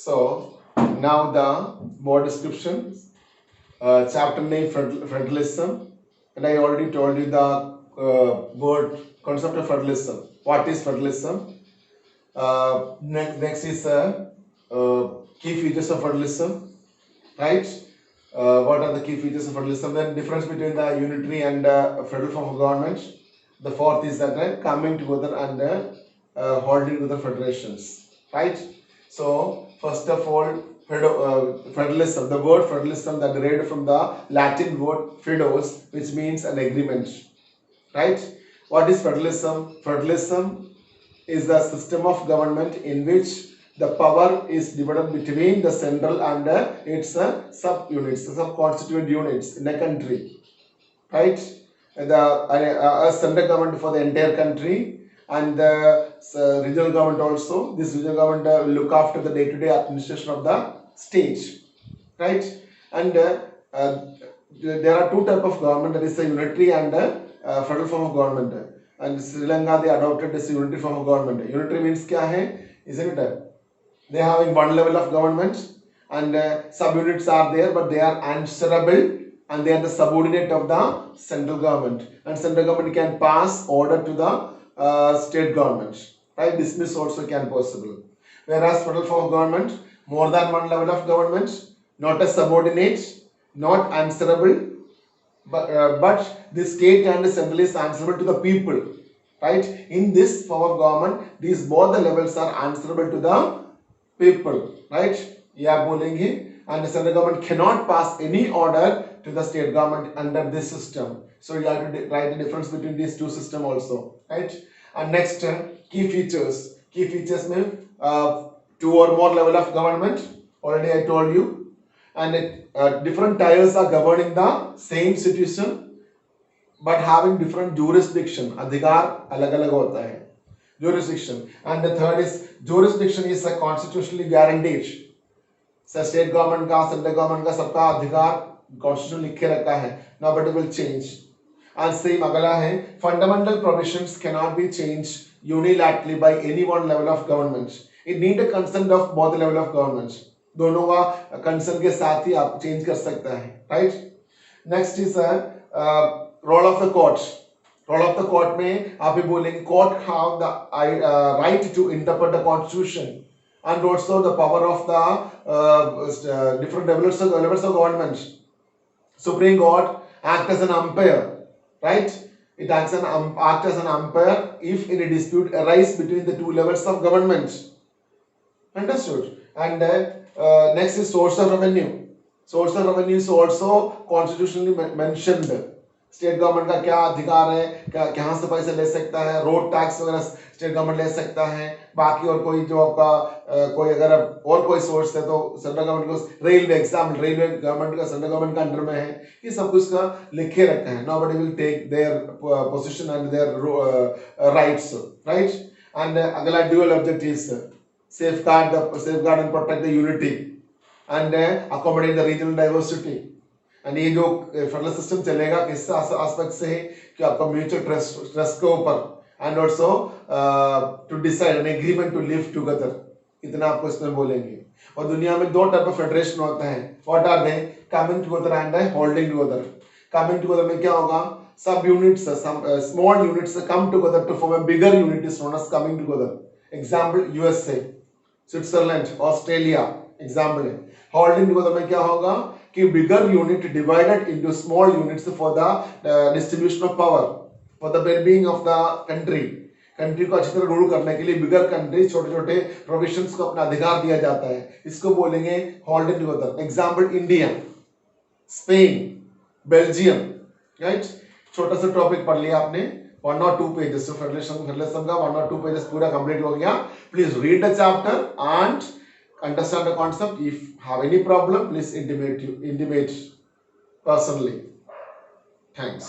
So now the board description, chapter name Federalism, and I already told you the word concept of federalism. What is federalism? Next is key features of federalism, right? What are the key features of federalism? Then difference between the unitary and federal form of government. The fourth is that coming together and holding together federations, right? So first of all, federalism. The word federalism that derived from the Latin word fedos, which means an agreement, right? What is federalism? Federalism is the system of government in which the power is divided between the central and its sub-units, sub-constituent units in a country, right? The central government for the entire country and the regional government also. This regional government will look after the day-to-day administration of the state, right? And there are two types of government, that is a unitary and federal form of government. And Sri Lanka, they adopted this unitary form of government. Unitary means kya hai? Isn't it? They are having one level of government and sub-units are there, but they are answerable and they are the subordinate of the central government. And central government can pass order to the state government, right? Dismiss also can possible. Whereas federal form of government, more than one level of government, not a subordinate, not answerable, but the state and the central is answerable to the people, right? In this form of government, these both the levels are answerable to the people, right? Yeah, bolenge. And the central government cannot pass any order to the state government under this system. So you have to write the difference between these two systems also, right? And next, key features. Key features mean two or more level of government. Already I told you. And different tiers are governing the same situation, but having different jurisdiction. Adhikar alag alag hota hai. Jurisdiction. And the third is jurisdiction is a constitutionally guaranteed. So state government का central government का सबका अधिकार constitution लिखे रखा है. Nobody will change. And same अगला है fundamental provisions cannot be changed unilaterally by any one level of government. It need a consent of both level of government. दोनों का consent के साथ ही आप change कर सकता है, right? Next is role of the court. Role of the court में आप भी बोलेंगे court have the right to interpret the constitution. And also the power of the different levels of government. Supreme Court act as an umpire, right? It acts as an umpire if any dispute arise between the two levels of government. Understood? And next is source of revenue. Source of revenue is also constitutionally mentioned. State government का क्या अधिकार है, कहाँ से पैसे ले सकता है, रोड टैक्स वगैरह स्टेट गवर्नमेंट ले सकता है, बाकी और कोई जो आपका कोई अगर और कोई सोर्स है तो सेंट्रल गवर्नमेंट को रेलवे एग्जाम्पल रेलवे गवर्नमेंट का सेंट्रल गवर्नमेंट का अंडर में है, ये सब कुछ का लिखे रखा है. Nobody will take their position and their rights, right? And अगला dual objectives, safeguard and protect the unity and accommodate the regional diversity. And ये जो फेडरल सिस्टम चलेगा किस एस्पेक्ट से है कि आपका म्यूचुअल ट्रस्ट के ऊपर and also to decide an agreement to live together, इतना आपको इसमें बोलेंगे. और दुनिया में दो टाइप ऑफ फेडरेशन होता है. What are they? Coming together and holding together. Coming together में क्या होगा? सब units small units come together to form a bigger unit is known as coming together. Example USA, Switzerland, Australia example है. Holding together में क्या होगा कि bigger unit divided into small units for the distribution of power, for the wellbeing of the country. Country को अच्छी तरह rule करने के लिए बिगर कंट्री छोटे छोटे प्रोविजंस को अपना अधिकार दिया जाता है. इसको बोलेंगे holding together. Example India, Spain, Belgium, right? छोटा सा टॉपिक पढ़ लिया आपने, 1 or 2 पेजेस. फेडरलिज्म का 1 or 2 पेजेस पूरा कंप्लीट हो गया. Please read the chapter and understand the concept. If have any problem, please intimate personally. Thanks.